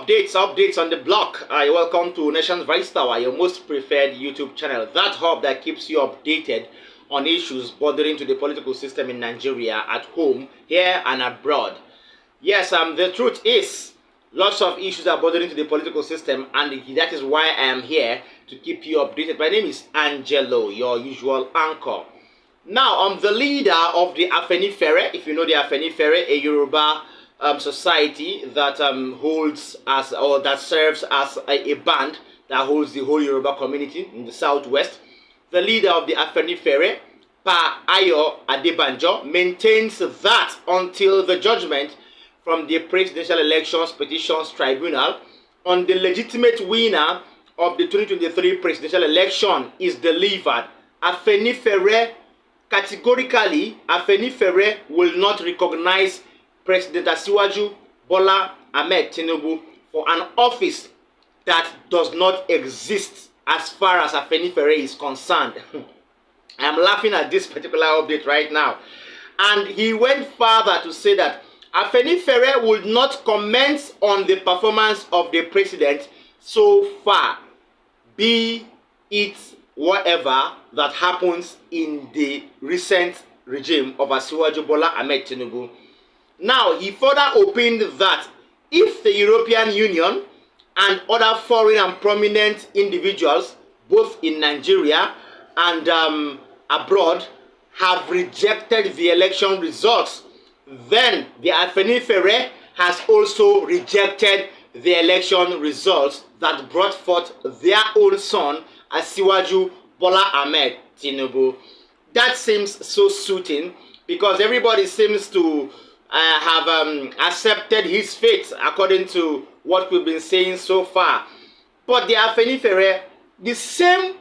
Updates on the block. Welcome to Nation's Vice Tower, your most preferred YouTube channel. That hub that keeps you updated on issues bordering to the political system in Nigeria, at home, here and abroad. Yes, the truth is, lots of issues are bordering to the political system, and that is why I am here to keep you updated. My name is Angelo, your usual anchor. Now, I'm the leader of the Afenifere. If you know the Afenifere, a Yoruba society that holds as, or that serves as a band that holds the whole Yoruba community in the southwest. The leader of the Afenifere, Pa Ayo Adebanjo, maintains that until the judgment from the Presidential Elections Petitions Tribunal on the legitimate winner of the 2023 presidential election is delivered, Afenifere categorically, Afenifere will not recognize President Asiwaju Bola Ahmed Tinibu for an office that does not exist as far as Afenifere is concerned. I am laughing at this particular update right now. And he went further to say that Afenifere will not comment on the performance of the president so far, be it whatever that happens in the recent regime of Asiwaju Bola Ahmed Tinibu. Now, he further opined that if the European Union and other foreign and prominent individuals, both in Nigeria and abroad, have rejected the election results, then the Afenifere has also rejected the election results that brought forth their own son, Asiwaju Bola Ahmed Tinibu. That seems so suiting because everybody seems to have accepted his fate according to what we've been saying so far. But the Afenifere, the same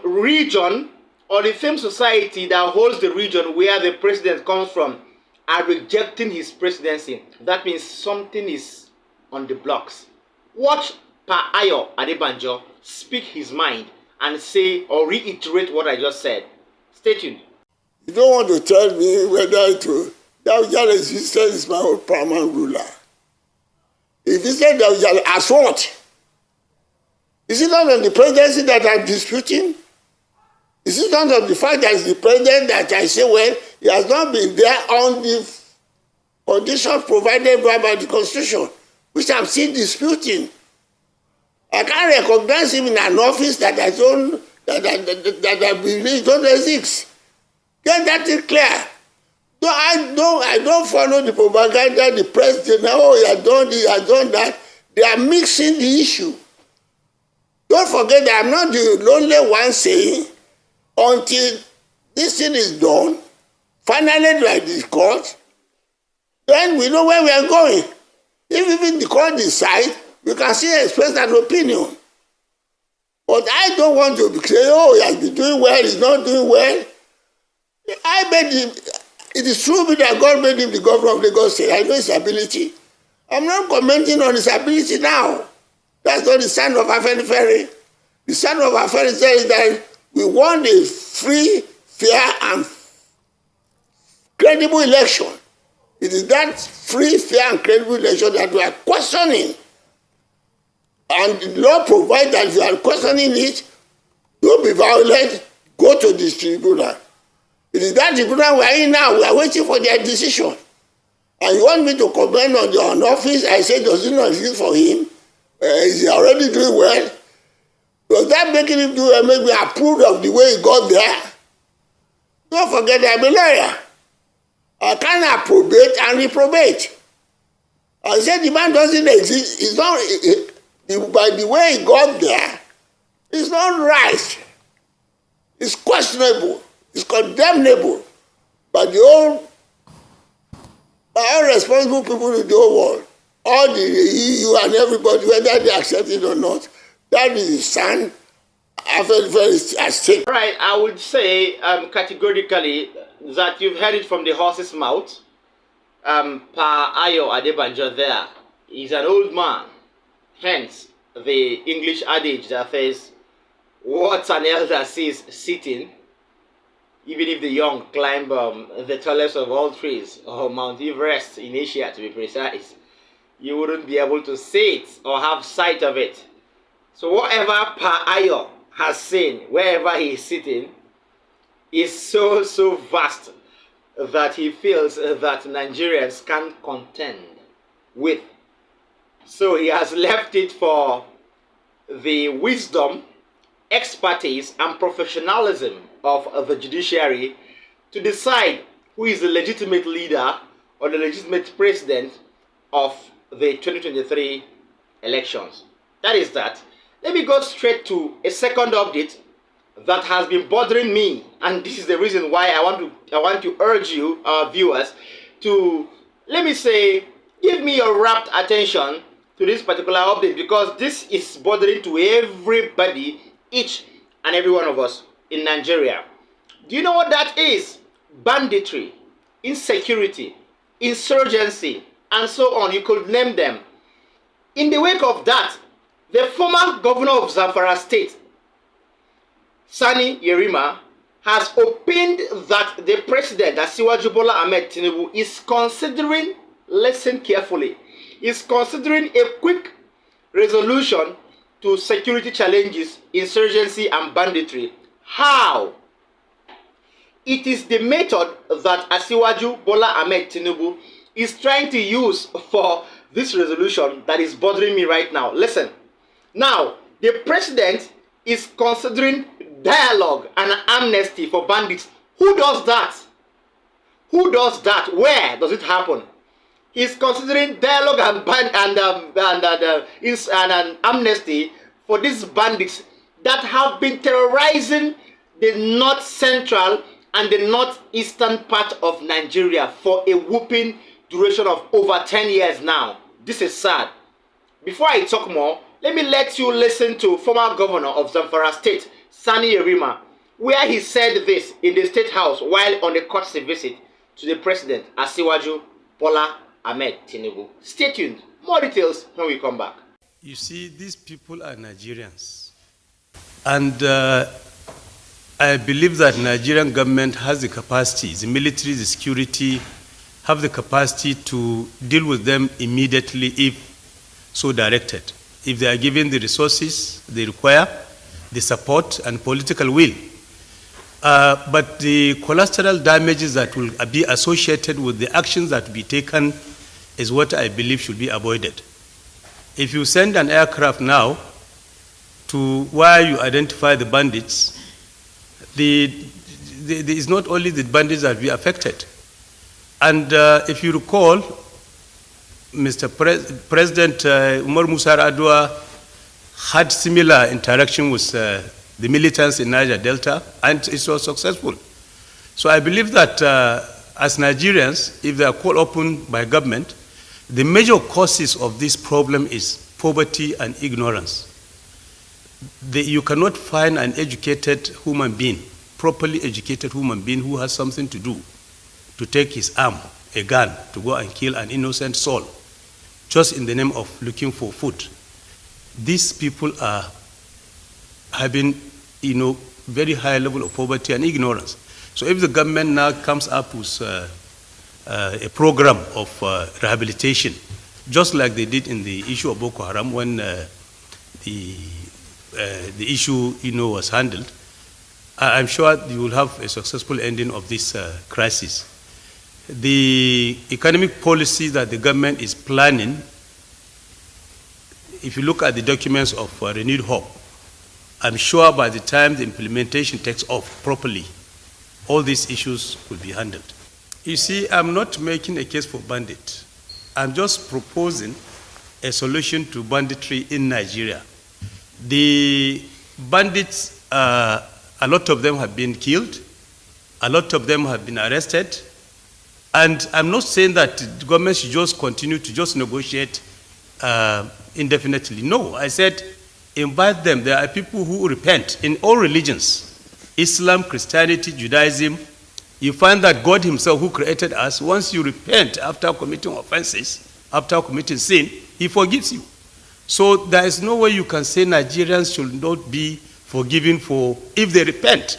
region or the same society that holds the region where the president comes from, are rejecting his presidency. That means something is on the blocks. Watch Pa Ayo Adebanjo speak his mind and say or reiterate what I just said. Stay tuned. You don't want to tell me whether it will Daujal existence is my own paramount ruler. If he said Daujal as what? Is it not on the presidency that I'm disputing? Is it not on the fact that it's the president that I say, well, he has not been there on the conditions provided by the Constitution, which I'm still disputing? I can't recognize him in an office that I don't, that I believe don't exist. Get that clear. I don't follow the propaganda, the president, oh, he has done this, he has done that. They are mixing the issue. Don't forget that I'm not the only one saying, until this thing is done, finally by the court, then we know where we are going. If even the court decides, we can still express an opinion. But I don't want to say, oh, he has been doing well, he's not doing well. I bet him. It is true that God made him the governor of Lagos State. I know his ability. I'm not commenting on his ability now. That's not the son of Afenifere. The son of Afenifere is that we want a free, fair, and credible election. It is that free, fair, and credible election that we are questioning. And the law provides that if you are questioning it, don't be violent, go to the tribunal. It is that tribunal we are in now. We are waiting for their decision. And you want me to comment on the office? I say, does it not exist for him? Is he already doing well? Does that make him do and make me approve of the way he got there? Don't forget I'm a lawyer. I can approbate and reprobate. I said the man doesn't exist. It's not, by the way he got there, it's not right. It's questionable. It's condemnable by all responsible people in the whole world, all the EU and everybody, whether they accept it or not. That is the stand Afenifere at stake. Right, I would say categorically that you've heard it from the horse's mouth. Pa Ayo Adebanjo there is an old man. Hence, the English adage that says, what an elder sees sitting, even if the young climb the tallest of all trees, or Mount Everest in Asia to be precise. you wouldn't be able to see it or have sight of it. So whatever Pa Ayo has seen, wherever he is sitting, is so vast that he feels that Nigerians can't contend with. So he has left it for the wisdom, expertise, and professionalism of the judiciary to decide who is the legitimate leader or the legitimate president of the 2023 elections. That is that. Let me go straight to a second update that has been bothering me, and this is the reason why I want to urge you, our viewers, to, let me say, give me your rapt attention to this particular update, because this is bothering to everybody, each and every one of us in Nigeria. Do you know what that is? Banditry, insecurity, insurgency, and so on. You could name them. In the wake of that, the former governor of Zamfara State, Sani Yerima, has opined that the president, Asiwaju Bola Ahmed Tinibu, is considering, listen carefully, is considering a quick resolution to security challenges, insurgency, and banditry. How? It is the method that Asiwaju Bola Ahmed Tinibu is trying to use for this resolution that is bothering me right now. Listen. Now, the president is considering dialogue and amnesty for bandits. Who does that? Who does that? Where does it happen? He's considering dialogue and amnesty for these bandits that have been terrorizing the north central and the northeastern part of Nigeria for a whooping duration of over 10 years now. This is sad. Before I talk more, let me let you listen to former governor of Zamfara State, Sani Yerima, where he said this in the State House while on a courtesy visit to the president, Asiwaju Bola Ahmed Tinibu. Stay tuned. More details when we come back. You see, these people are Nigerians. And I believe that Nigerian government has the capacity, the military, the security, have the capacity to deal with them immediately if so directed. If they are given the resources they require, the support and political will. But the collateral damages that will be associated with the actions that will be taken is what I believe should be avoided. If you send an aircraft now to where you identify the bandits, it's not only the bandits that will be affected. And if you recall, Mr. President Umar Musa Adwa had similar interaction with the militants in Niger Delta, and it was successful. So I believe that as Nigerians, if they are called upon by government, the major causes of this problem is poverty and ignorance. You cannot find an educated human being, properly educated human being who has something to do, to take his arm, a gun, to go and kill an innocent soul, just in the name of looking for food. These people are having, very high level of poverty and ignorance. So if the government now comes up with a program of rehabilitation, just like they did in the issue of Boko Haram when the issue, was handled, I'm sure you will have a successful ending of this crisis. The economic policy that the government is planning, if you look at the documents of Renewed Hope, I'm sure by the time the implementation takes off properly, all these issues will be handled. You see, I'm not making a case for bandit. I'm just proposing a solution to banditry in Nigeria. The bandits, a lot of them have been killed, a lot of them have been arrested, and I'm not saying that the government should just continue to just negotiate indefinitely. No, I said invite them. There are people who repent in all religions, Islam, Christianity, Judaism. You find that God himself who created us, once you repent after committing offenses, after committing sin, he forgives you. So there is no way you can say Nigerians should not be forgiven for if they repent.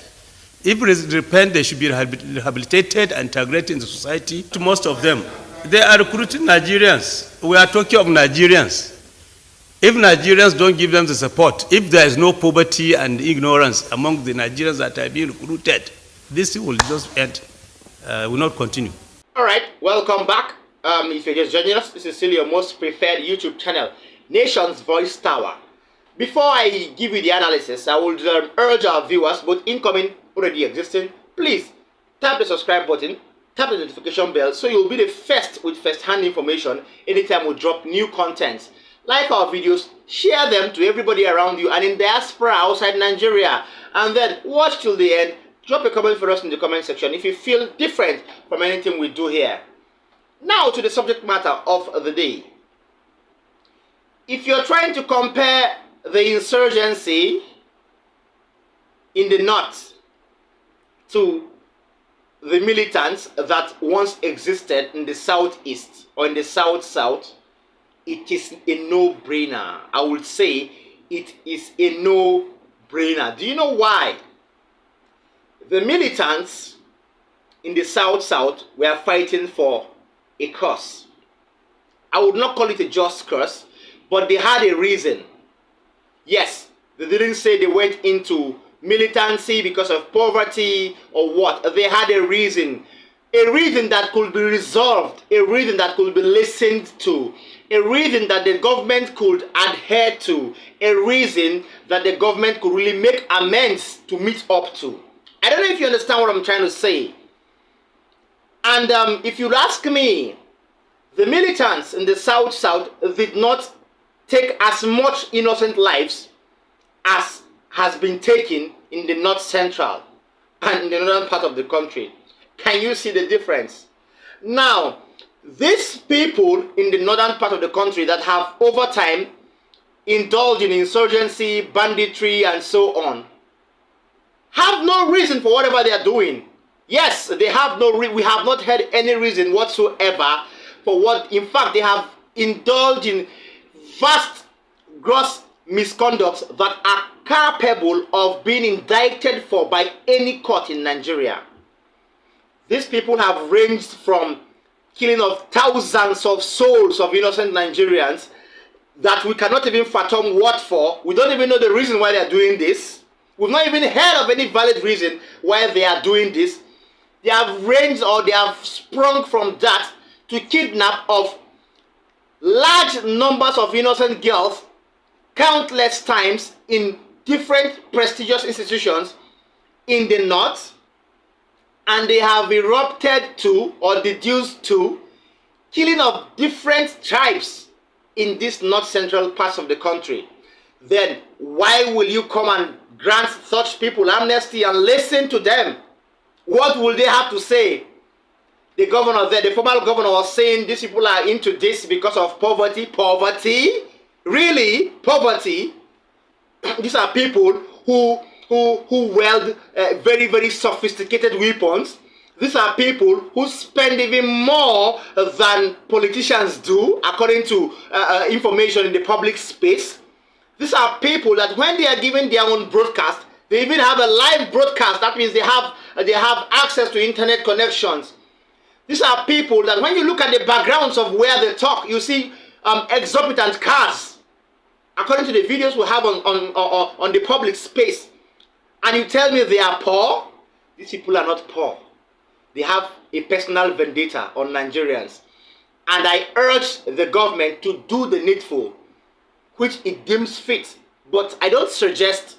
If they repent, they should be rehabilitated and integrated in the society. To most of them, they are recruiting Nigerians. We are talking of Nigerians. If Nigerians don't give them the support, if there is no poverty and ignorance among the Nigerians that are being recruited, this will just end, will not continue. All right, welcome back. If you're just joining us, this is still your most preferred YouTube channel, Nation's Voice Tower. Before I give you the analysis, I would urge our viewers, both incoming, already existing, please tap the subscribe button, tap the notification bell, so you'll be the first with first-hand information anytime we drop new content. Like our videos, share them to everybody around you and in diaspora outside Nigeria, and then watch till the end. Drop a comment for us in the comment section if you feel different from anything we do here. Now to the subject matter of the day. If you're trying to compare the insurgency in the north to the militants that once existed in the southeast or in the south-south, it is a no-brainer. I would say it is a no-brainer. Do you know why? The militants in the south-south were fighting for a cause. I would not call it a just cause, but they had a reason. Yes, they didn't say they went into militancy because of poverty or what. They had a reason that could be resolved, a reason that could be listened to, a reason that the government could adhere to, a reason that the government could really make amends to meet up to. I don't know if you understand what I'm trying to say. And if you ask me, the militants in the south-south did not take as much innocent lives as has been taken in the north-central and in the northern part of the country. Can you see the difference? Now, these people in the northern part of the country that have over time indulged in insurgency, banditry, and so on, have no reason for whatever they are doing. Yes, they have no we have not heard any reason whatsoever for what. In fact, they have indulged in vast, gross misconducts that are capable of being indicted for by any court in Nigeria. These people have ranged from killing of thousands of souls of innocent Nigerians that we cannot even fathom what for. We don't even know the reason why they are doing this. We've not even heard of any valid reason why they are doing this. They have ranged, or they have sprung from that to kidnap of large numbers of innocent girls countless times in different prestigious institutions in the north, and they have erupted to or deduced to killing of different tribes in these north central parts of the country. Then why will you come and grant such people amnesty and listen to them? What will they have to say? The governor there, the former governor, was saying these people are into this because of poverty. Poverty? Really? Poverty? These are people who wield very, very sophisticated weapons. These are people who spend even more than politicians do, according to information in the public space. These are people that when they are given their own broadcast, they even have a live broadcast. That means they have access to internet connections. These are people that when you look at the backgrounds of where they talk, you see exorbitant cars, according to the videos we have on the public space. And you tell me they are poor? These people are not poor. They have a personal vendetta on Nigerians. And I urge the government to do the needful, which it deems fit. But I don't suggest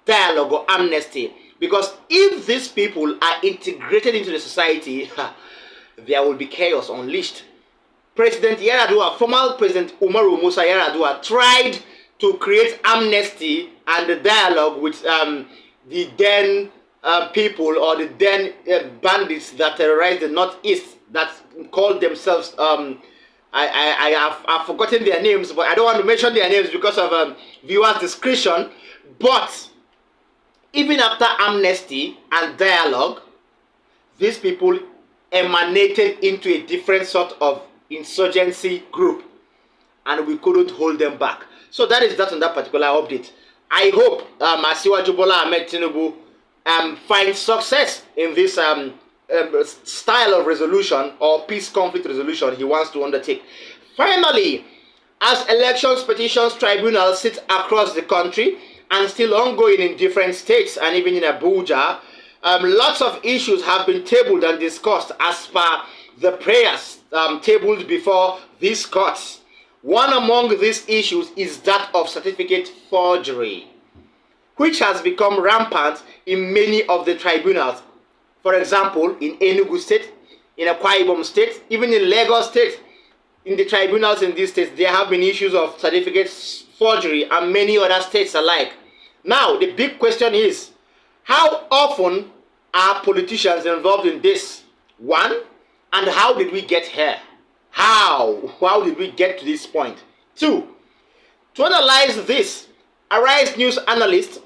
dialogue or amnesty, because if these people are integrated into the society, there will be chaos unleashed. President Yar'Adua, former President Umaru Musa Yar'Adua, tried to create amnesty and the dialogue with the then people, or the then bandits that terrorized the northeast, that called themselves I've forgotten their names, but I don't want to mention their names because of viewers' discretion. But even after amnesty and dialogue, these people emanated into a different sort of insurgency group, and we couldn't hold them back. So that is that on that particular update. I hope Asiwaju Bola Ahmed Tinibu finds success in this style of resolution or peace conflict resolution he wants to undertake. Finally, as elections petitions tribunals sit across the country and still ongoing in different states and even in Abuja, lots of issues have been tabled and discussed as per the prayers tabled before these courts. One among these issues is that of certificate forgery, which has become rampant in many of the tribunals. For example, in Enugu State, in Akwa Ibom State, even in Lagos State, in the tribunals in these states, there have been issues of certificate forgery and many other states alike. Now, the big question is, how often are politicians involved in this? One, and how did we get here? How did we get to this point? Two, to analyze this, Arise News analyst,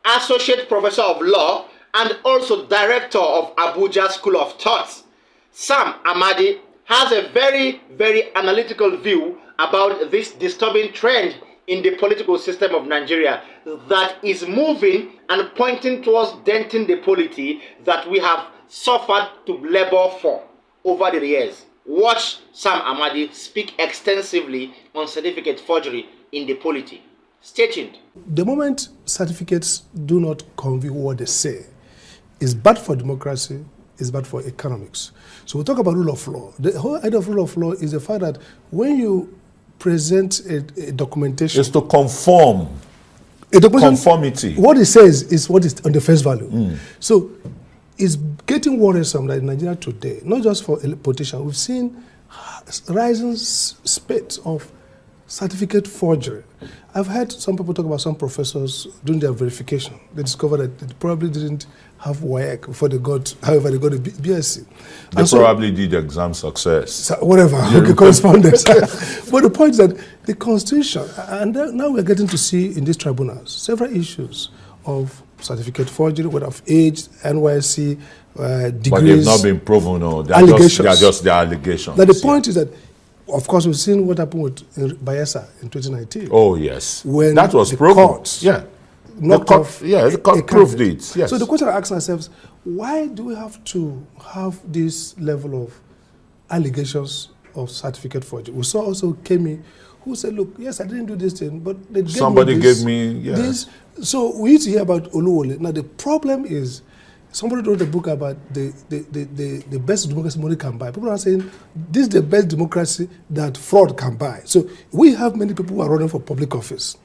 associate professor of law, and also director of Abuja School of Thought, Sam Amadi, has a very, very analytical view about this disturbing trend in the political system of Nigeria that is moving and pointing towards denting the polity that we have suffered to labor for over the years. Watch Sam Amadi speak extensively on certificate forgery in the polity. Stay tuned. The moment certificates do not convey what they say, it's bad for democracy, it's bad for economics. So we talk about rule of law. The whole idea of rule of law is the fact that when you present a documentation, it's to conform. Conformity. What it says is what is on the face value. So it's getting worrisome that in Nigeria today, not just for politicians, we've seen rising spate of certificate forgery. I've heard some people talk about some professors doing their verification. They discovered that they probably didn't have WAEC before they got, however, they got a BSc. They probably did exam success. So whatever, okay, correspondence. But the point is that the Constitution, and now we're getting to see in these tribunals several issues of certificate forgery, whether of age, NYSC, degrees. But they've not been proven, no. They're just the allegations. Now the point is that, of course, we've seen what happened with Bayelsa in 2019. Oh, yes. When that was the proven. Courts knocked off the court proved it. Yes. So the question I ask ourselves, why do we have to have this level of allegations of certificate forgery? We saw also Kemi, who said, look, yes, I didn't do this thing, but they gave somebody me this, gave me this. So we used to hear about Oluwole. Now the problem is, somebody wrote a book about the best democracy money can buy. People are saying this is the best democracy that fraud can buy. So we have many people who are running for public office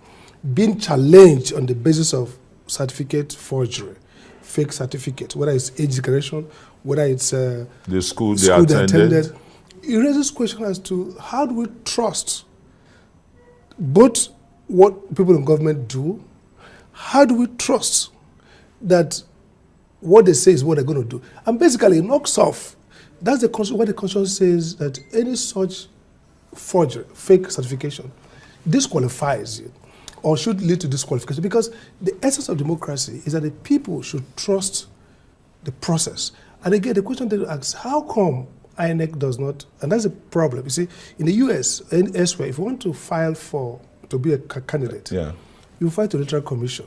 being challenged on the basis of certificate forgery, fake certificate, whether it's age declaration, whether it's the school they attended. It raises question as to how do we trust both what people in government do, how do we trust that what they say is what they're going to do. And basically, it knocks off. That's what the Constitution says, that any such forgery, fake certification, disqualifies you or should lead to disqualification. Because the essence of democracy is that the people should trust the process. And again, the question that you ask, how come INEC does not? And that's a problem. You see, in the US and elsewhere, if you want to file to be a candidate, you file to the Electoral Commission.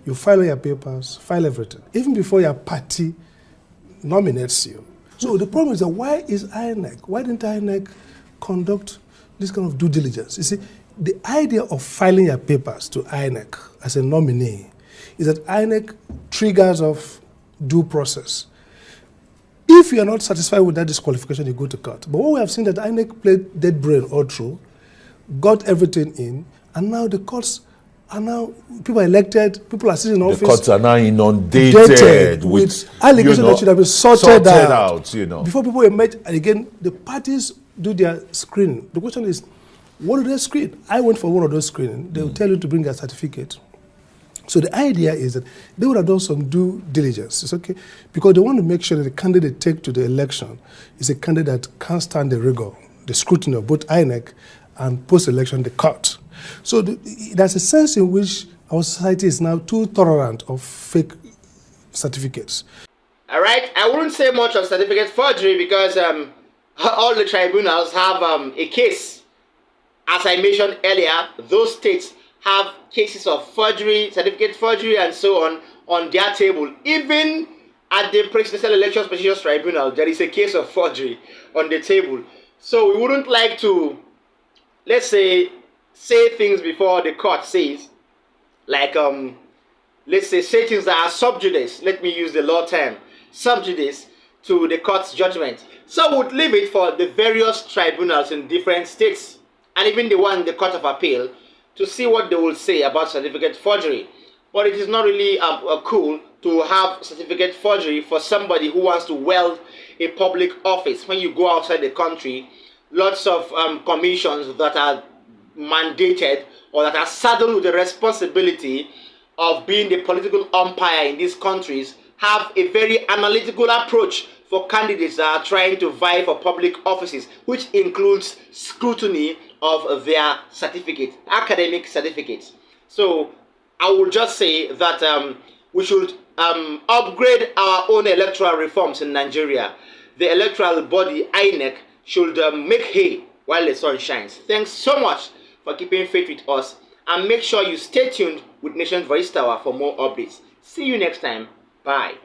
You file your papers, file everything, even before your party nominates you. So the problem is that why is INEC? Why didn't INEC conduct this kind of due diligence? You see, the idea of filing your papers to INEC as a nominee is that INEC triggers off due process. If you are not satisfied with that disqualification, you go to court. But what we have seen that INEC played dead brain all through, got everything in, and now the courts are now, people are elected, people are sitting in office. The courts are now inundated with allegations that should have been sorted out. Out. Before people emerge, and again, the parties do their screening. The question is, what do they screen? I went for one of those screening. They will tell you to bring a certificate. So the idea is that they would have done some due diligence. It's okay, because they want to make sure that the candidate they take to the election is a candidate that can stand the rigor, the scrutiny of both INEC and post-election the court. So there's a sense in which our society is now too tolerant of fake certificates. All right, I wouldn't say much on certificate forgery because all the tribunals have a case. As I mentioned earlier, those states have cases of forgery, certificate forgery, and so on their table. Even at the Presidential Elections Petitions Tribunal, there is a case of forgery on the table. So we wouldn't like to, let's say things before the court says, like let's say things that are sub judice. Let me use the law term, sub judice to the court's judgment. So we'd leave it for the various tribunals in different states, and even the one in the Court of Appeal, to see what they will say about certificate forgery. But it is not really cool to have certificate forgery for somebody who wants to wield a public office. When you go outside the country, lots of commissions that are mandated or that are saddled with the responsibility of being the political umpire in these countries have a very analytical approach for candidates that are trying to vie for public offices, which includes scrutiny of their certificates, academic certificates. So I will just say that we should upgrade our own electoral reforms in Nigeria. The electoral body, INEC, should make hay while the sun shines. Thanks so much for keeping faith with us, and make sure you stay tuned with Nation Voice Tower for more updates. See you next time. Bye.